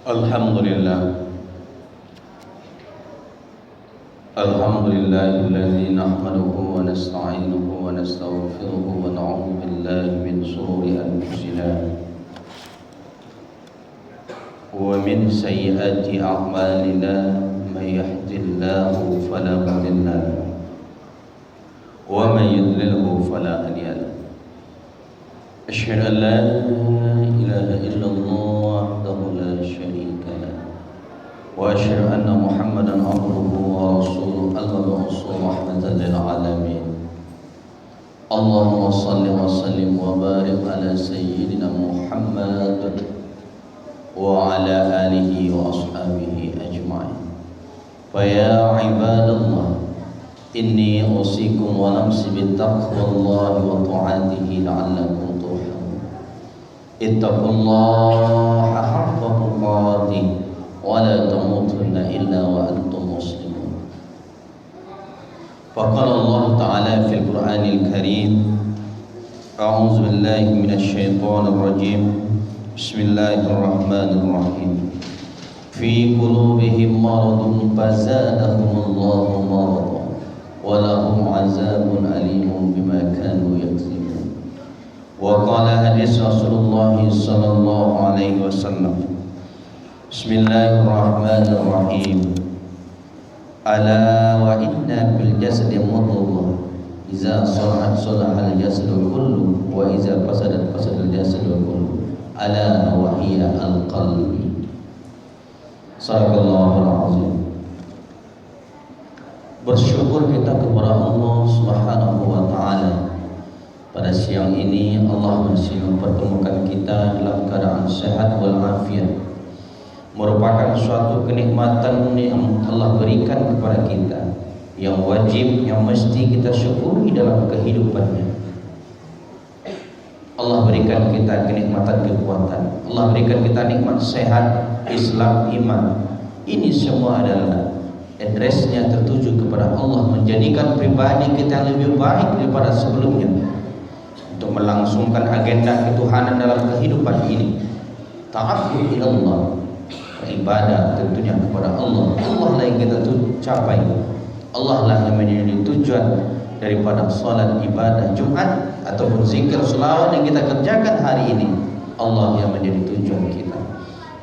Alhamdulillah. Alhamdulillahilladzi nahmaduhu wa nasta'inuhu wa nastaghfiruhu wa na'udzu billahi min shururi anfusina wa min sayyiati a'malina may yahdihillahu fala mudilla lahu wa may yudlilhu fala hadiya lahu. Asyhadu an la ilaha illallah wahdahu la syarika lahu wa asyhadu anna Muhammadan abduhu wa rasuluhu al-mab'uts rahmatan lil alamin. Allahumma shalli wa sallim wa barik ala sayyidina Muhammad wa ala alihi wa ashabihi ajma'in. Fa ya ibadallah, inni usikum wa nafsi bittaqwallahi wa ta'atihi la'allakum turhamun. Ittaqullaha haqqa tuqatih wa la tamutunna illa wa antum muslimun. Faqala Allah Ta'ala fil Qur'anil Karim, a'udzu billahi minasy syaithanir rajim. Bismillahirrahmanirrahim. Fi qulubihim maradun fazadahumullahu maradan wa lahum 'adzabun alimun bima kanu yaksibun. Wa qala hadis Rasulullah sallallahu alaihi wasallam, Bismillahirrahmanirrahim. Ala wa inna bil jasadi mudghah, idza salahat salahal jasadu kullu wa idza fasadat fasadal jasadu kullu. Ala wa hiya al-qalbi. Sadaqallahul azim. Bersyukur kita kepada Allah Subhanahu wa taala. Pada siang ini Allah masih mempertemukan kita dalam keadaan sehat wal afiat. Merupakan suatu kenikmatan yang Allah berikan kepada kita, yang wajib, yang mesti kita syukuri dalam kehidupannya. Allah berikan kita kenikmatan kekuatan, Allah berikan kita nikmat sehat, Islam, iman. Ini semua adalah addressnya tertuju kepada Allah, menjadikan pribadi kita yang lebih baik daripada sebelumnya, untuk melangsungkan agenda ketuhanan dalam kehidupan ini. Ta'abbud ila Allah, beribadah tentunya kepada Allah. Allah lah yang kita capai, Allah lah yang menjadi tujuan daripada salat, ibadah Jumat ataupun zikir selawat yang kita kerjakan hari ini. Allah yang menjadi tujuan kita.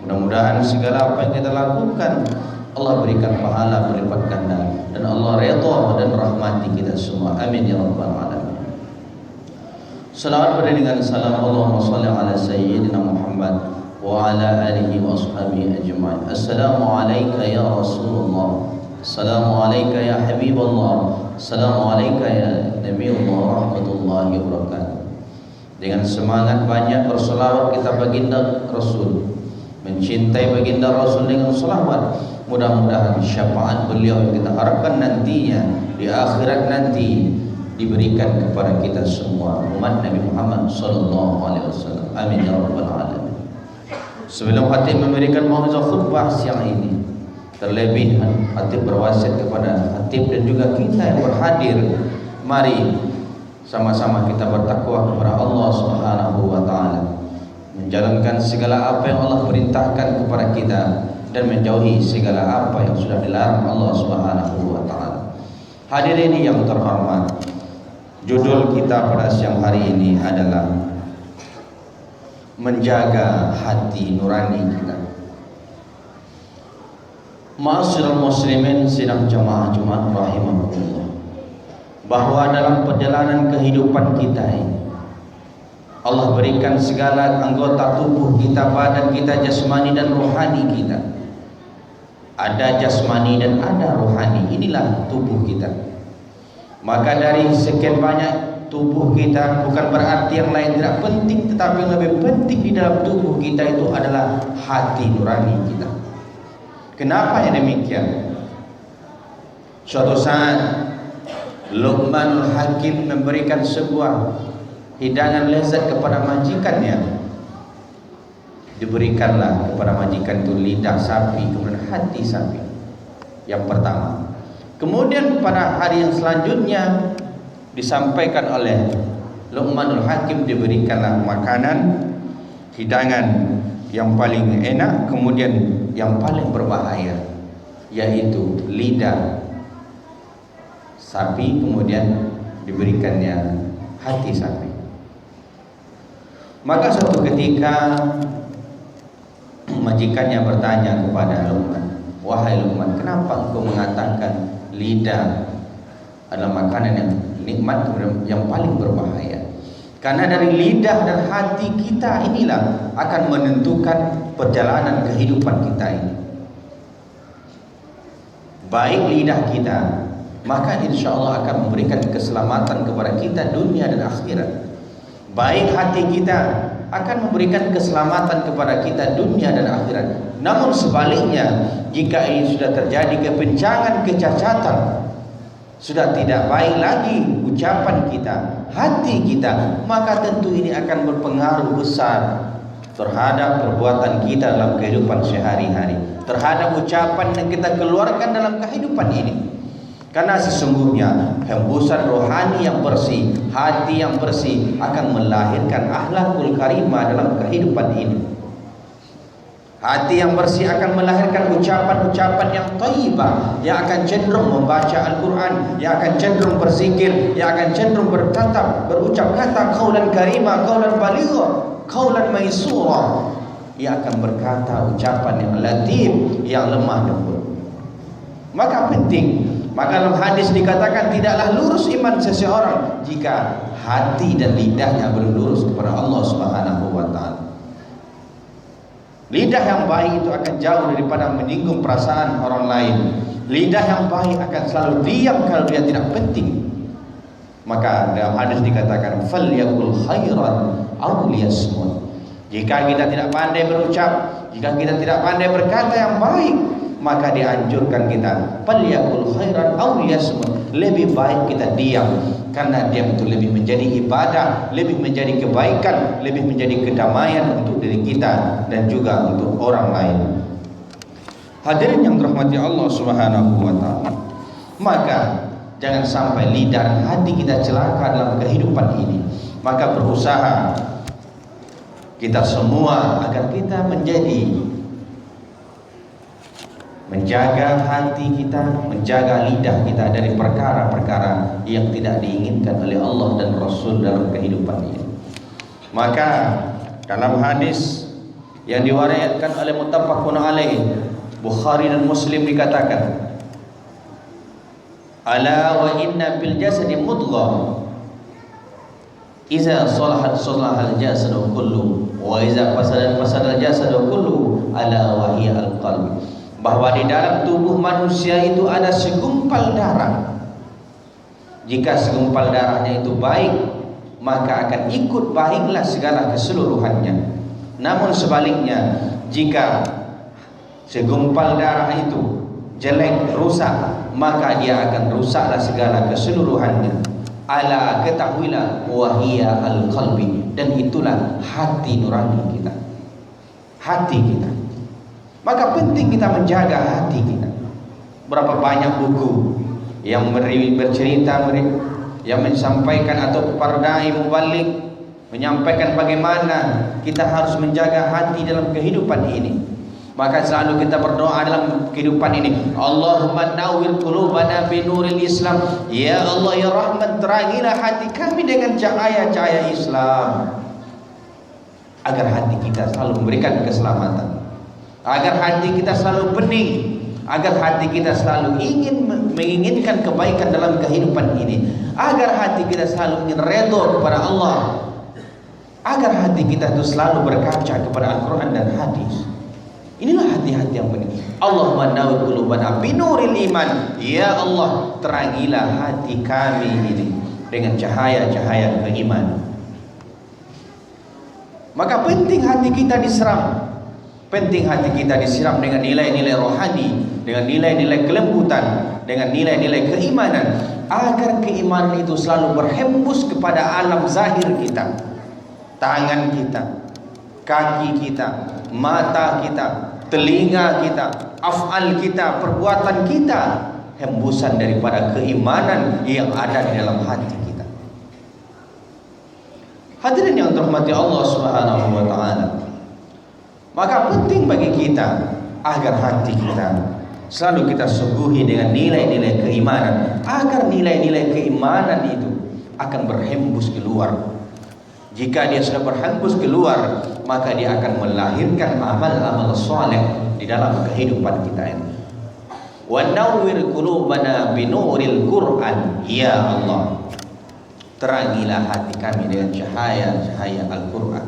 Mudah-mudahan segala apa yang kita lakukan Allah berikan pahala berlipat ganda dan Allah redha dan rahmati kita semua. Amin ya rabbal alamin. Salawat beriringan salam Allahumma shalli ala sayyidina Muhammad wa ala alihi wa ashabihi ajma'in. Assalamu alayka ya Rasulullah, assalamu alayka ya Habibullah, assalamu alayka ya Nabiullah rahmatullahi wabarakatuh. Dengan semangat banyak berselawat kita baginda Rasul, mencintai baginda Rasul dengan selawat. Mudah-mudahan syafaat beliau yang kita harapkan nantinya di akhirat nanti diberikan kepada kita semua umat Nabi Muhammad sallallahu alaihi wasallam. Amin ya rabbal alamin. Sebelum Khatib memberikan mau'izah khutbah siang ini, terlebih Khatib berwasiat kepada Khatib dan juga kita yang berhadir, mari sama-sama kita bertakwa kepada Allah Subhanahu wa taala, menjalankan segala apa yang Allah perintahkan kepada kita dan menjauhi segala apa yang sudah dilarang Allah Subhanahu wa taala. Hadirin yang terhormat, judul kita pada siang hari ini adalah menjaga hati nurani kita. Ma'asyiral muslimin sidang jamaah Jumat rahimakumullah, bahwa dalam perjalanan kehidupan kita ini Allah berikan segala anggota tubuh kita, badan kita, jasmani dan rohani kita. Ada jasmani dan ada rohani, inilah tubuh kita. Maka dari sekian banyak tubuh kita, bukan berarti yang lain tidak penting, tetapi yang lebih penting di dalam tubuh kita itu adalah hati nurani kita. Kenapa yang demikian? Suatu saat Luqmanul Hakim memberikan sebuah hidangan lezat kepada majikannya. Diberikanlah kepada majikan itu lidah sapi, kemudian hati sapi yang pertama. Kemudian pada hari yang selanjutnya disampaikan oleh Luqmanul Hakim, diberikanlah makanan, hidangan yang paling enak, kemudian yang paling berbahaya, yaitu lidah sapi, kemudian diberikannya hati sapi. Maka suatu ketika majikannya bertanya kepada Luqman, "Wahai Luqman, kenapa engkau mengatakan lidah adalah makanan yang nikmat yang paling berbahaya?" Karena dari lidah dan hati kita inilah akan menentukan perjalanan kehidupan kita ini. Baik lidah kita, maka insya Allah akan memberikan keselamatan kepada kita dunia dan akhirat. Baik hati kita akan memberikan keselamatan kepada kita dunia dan akhirat. Namun sebaliknya, jika ini sudah terjadi kebencangan, kecacatan, sudah tidak baik lagi ucapan kita, hati kita, maka tentu ini akan berpengaruh besar terhadap perbuatan kita dalam kehidupan sehari-hari, terhadap ucapan yang kita keluarkan dalam kehidupan ini. Karena sesungguhnya hembusan rohani yang bersih, hati yang bersih akan melahirkan akhlakul karimah dalam kehidupan ini. Hati yang bersih akan melahirkan ucapan-ucapan yang thayyibah, yang akan cenderung membaca Al-Quran, yang akan cenderung berzikir, yang akan cenderung bertatap, berucap kata qaulan karimah, qaulan baligha, qaulan maisura, yang akan berkata ucapan yang latif, yang lemah lembut. Maka penting, maka dalam hadis dikatakan tidaklah lurus iman seseorang jika hati dan lidahnya belum lurus kepada Allah Subhanahu wa taala. Lidah yang baik itu akan jauh daripada menyinggung perasaan orang lain. Lidah yang baik akan selalu diam kalau dia tidak penting. Maka dalam hadis dikatakan falyakul khairan aw liyasmut. Jika kita tidak pandai berucap, jika kita tidak pandai berkata yang baik, maka dianjurkan kita falyakul khairan aw liyasmut. Lebih baik kita diam, karena diam itu lebih menjadi ibadah, lebih menjadi kebaikan, lebih menjadi kedamaian untuk diri kita dan juga untuk orang lain. Hadirin yang dirahmati Allah Subhanahu wa taala. Maka jangan sampai lidah dan hati kita celaka dalam kehidupan ini. Maka berusaha kita semua agar kita menjaga hati kita, menjaga lidah kita dari perkara-perkara yang tidak diinginkan oleh Allah dan Rasul dalam kehidupan ini. Maka dalam hadis yang diwariatkan oleh muttafaqun alaih, Bukhari dan Muslim dikatakan, "Ala wa inna fil jasadi mudghah, iza salahat salahal jasadu kullu, wa iza fasadat fasadal jasadu kullu, ala wa hiya al-qalb." Bahwa di dalam tubuh manusia itu ada segumpal darah. Jika segumpal darahnya itu baik, maka akan ikut baiklah segala keseluruhannya. Namun sebaliknya, jika segumpal darah itu jelek, rusak, maka dia akan rusaklah segala keseluruhannya. Ala ketahuilah wahia al-qalbi, dan itulah hati nurani kita, hati kita. Maka penting kita menjaga hati kita. Berapa banyak buku yang bercerita, yang menyampaikan, atau para dai mubalik menyampaikan bagaimana kita harus menjaga hati dalam kehidupan ini. Maka selalu kita berdoa dalam kehidupan ini, Allahumma nawwir qulubana bi nuril Islam. Ya Allah ya Rahman, terangilah hati kami dengan cahaya-cahaya Islam, agar hati kita selalu memberikan keselamatan, agar hati kita selalu bening, agar hati kita selalu menginginkan kebaikan dalam kehidupan ini, agar hati kita selalu ingin redha kepada Allah, agar hati kita itu selalu berkaca kepada Al-Quran dan hadis. Inilah hati-hati yang bening. Allahumma nawwir qulubana binuril iman. Ya Allah, terangilah hati kami ini dengan cahaya-cahaya keimanan. Maka penting hati kita diseram. Penting hati kita disiram dengan nilai-nilai rohani, dengan nilai-nilai kelembutan, dengan nilai-nilai keimanan, agar keimanan itu selalu berhembus kepada alam zahir kita, tangan kita, kaki kita, mata kita, telinga kita, af'al kita, perbuatan kita, hembusan daripada keimanan yang ada di dalam hati kita. Hadirin yang dirahmati Allah Subhanahu wa taala. Maka penting bagi kita agar hati kita selalu kita suguhi dengan nilai-nilai keimanan, agar nilai-nilai keimanan itu akan berhembus keluar. Jika dia sudah berhembus keluar, maka dia akan melahirkan amal-amal saleh di dalam kehidupan kita ini. Wa nawwir qulubana binuril Qur'an, ya Allah, terangilah hati kami dengan cahaya-cahaya Al-Qur'an.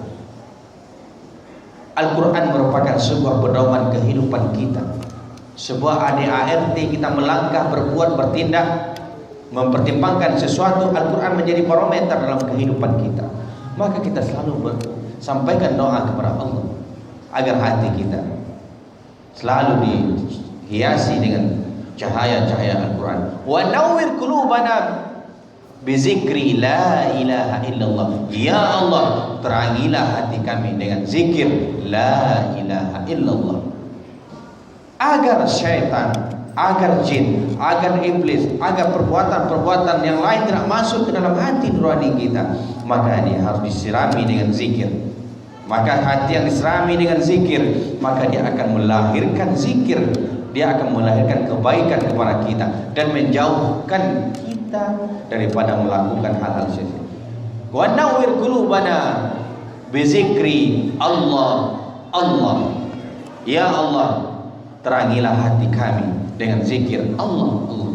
Al-Quran merupakan sebuah pedoman kehidupan kita, sebuah ADART kita melangkah, berbuat, bertindak, mempertimbangkan sesuatu. Al-Quran menjadi barometer dalam kehidupan kita. Maka kita selalu sampaikan doa kepada Allah agar hati kita selalu dihiasi dengan cahaya-cahaya Al-Quran. Wa nawwir qulubana bizikri la ilaha illallah, ya Allah, terangilah hati kami dengan zikir la ilaha illallah, agar syaitan, agar jin, agar iblis, agar perbuatan-perbuatan yang lain tidak masuk ke dalam hati nurani kita. Maka dia harus disirami dengan zikir. Maka hati yang disirami dengan zikir, maka dia akan melahirkan zikir, dia akan melahirkan kebaikan kepada kita dan menjauhkan kita daripada melakukan hal-hal syirik. Wa nawwir qulubana bizikri Allah, Allah, ya Allah, terangilah hati kami dengan zikir Allah, Allah.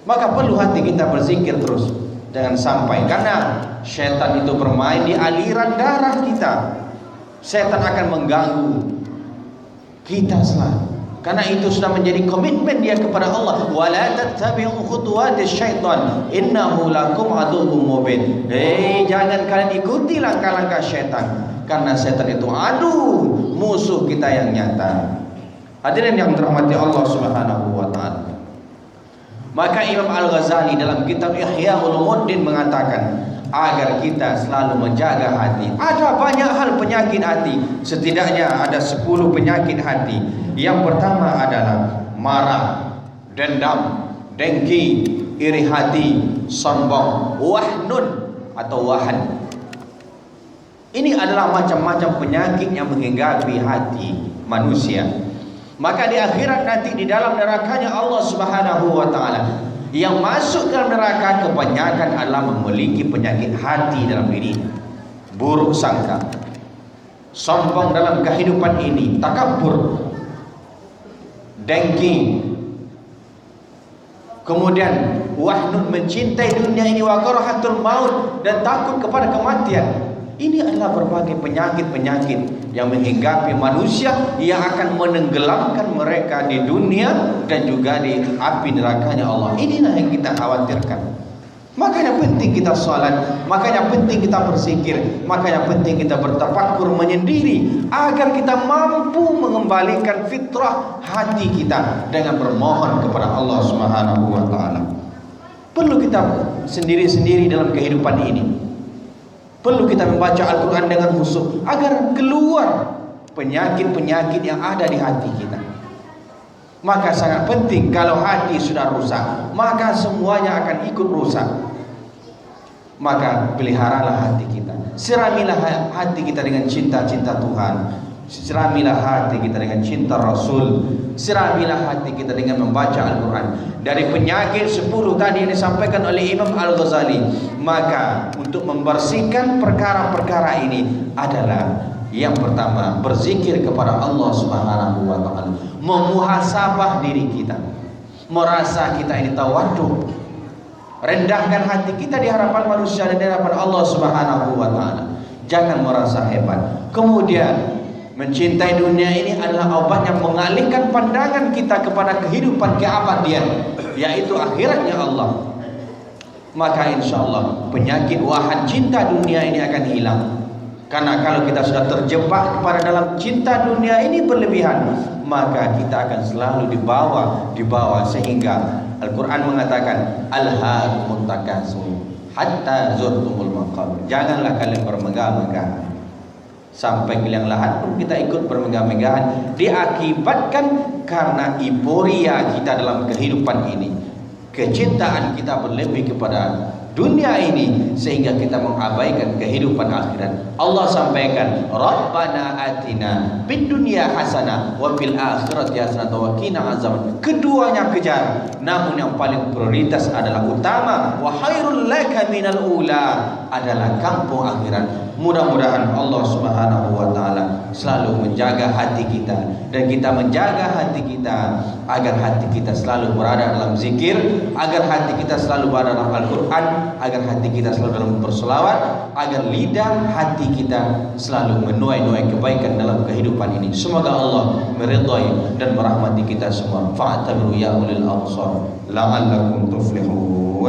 Maka perlu hati kita berzikir terus, jangan sampai, karena syaitan itu bermain di aliran darah kita. Syaitan akan mengganggu kita selalu. Karena itu sudah menjadi komitmen dia kepada Allah. Wala tattabi'u khutuwatis syaitan innahu lakum aduwwum mubin. Jangan kalian ikuti langkah-langkah syaitan, karena syaitan itu musuh kita yang nyata. Hadirin yang dirahmati Allah Subhanahu wa taala. Maka Imam Al-Ghazali dalam kitab Ihya Ulumuddin mengatakan agar kita selalu menjaga hati. Ada banyak hal penyakit hati, setidaknya ada 10 penyakit hati. Yang pertama adalah marah, dendam, dengki, iri hati, sombong, wahnun atau wahan. Ini adalah macam-macam penyakit yang menghinggapi hati manusia. Maka di akhirat nanti di dalam nerakanya Allah Subhanahu wa taala, yang masuk dalam neraka kebanyakan adalah memiliki penyakit hati dalam diri, buruk sangka, sombong dalam kehidupan ini, takabur, dengki, kemudian wahnun, mencintai dunia ini, wa karahatul maut, dan takut kepada kematian. Ini adalah berbagai penyakit-penyakit yang menghinggapi manusia, yang akan menenggelamkan mereka di dunia dan juga di api nerakanya Allah. Inilah yang kita khawatirkan. Makanya penting kita salat, makanya penting kita berzikir, makanya penting kita bertafakkur menyendiri, agar kita mampu mengembalikan fitrah hati kita dengan bermohon kepada Allah Subhanahu wa taala. Perlu kita sendiri-sendiri dalam kehidupan ini. Perlu kita membaca Al-Quran dengan khusyuk agar keluar penyakit-penyakit yang ada di hati kita. Maka sangat penting, kalau hati sudah rusak, maka semuanya akan ikut rusak. Maka peliharalah hati kita, siramilah hati kita dengan cinta-cinta Tuhan, siramilah hati kita dengan cinta Rasul, siramilah hati kita dengan membaca Al-Quran. Dari penyakit 10 tadi yang disampaikan oleh Imam Al-Ghazali, maka untuk membersihkan perkara-perkara ini adalah yang pertama, berzikir kepada Allah Subhanahu wa taala, memuhasabah diri kita, merasa kita ini tawadhu, rendahkan hati kita di hadapan manusia dan di hadapan Allah Subhanahu wa taala. Jangan merasa hebat. Kemudian mencintai dunia ini adalah obat yang mengalihkan pandangan kita kepada kehidupan keabadian, yaitu akhiratnya Allah. Maka insya Allah penyakit wahan cinta dunia ini akan hilang. Karena kalau kita sudah terjebak kepada dalam cinta dunia ini berlebihan, maka kita akan selalu dibawa sehingga Al-Quran mengatakan alhaakumut takatsur hatta zurtumul maqabir. Janganlah kalian bermegah-megahan sampai ke liang lahat pun kita ikut bermegah-megahan, diakibatkan karena euforia kita dalam kehidupan ini, kecintaan kita berlebih kepada dunia ini sehingga kita mengabaikan kehidupan akhirat. Allah sampaikan, Rabbana atina fid dunya hasanah wa fil akhirati hasanah wa qina azaban. Keduanya kejar, namun yang paling prioritas adalah utama, wa khairul laka minal ula, adalah kampung akhirat. Mudah-mudahan Allah Subhanahu wa taala selalu menjaga hati kita dan kita menjaga hati kita agar hati kita selalu berada dalam zikir, agar hati kita selalu berada dalam Al-Qur'an, agar hati kita selalu dalam berselawat, agar lidah hati kita selalu menuai-nuai kebaikan dalam kehidupan ini. Semoga Allah meridhai dan merahmati kita semua. Fa'tabiru ya ulil absar la'allakum tuflihun.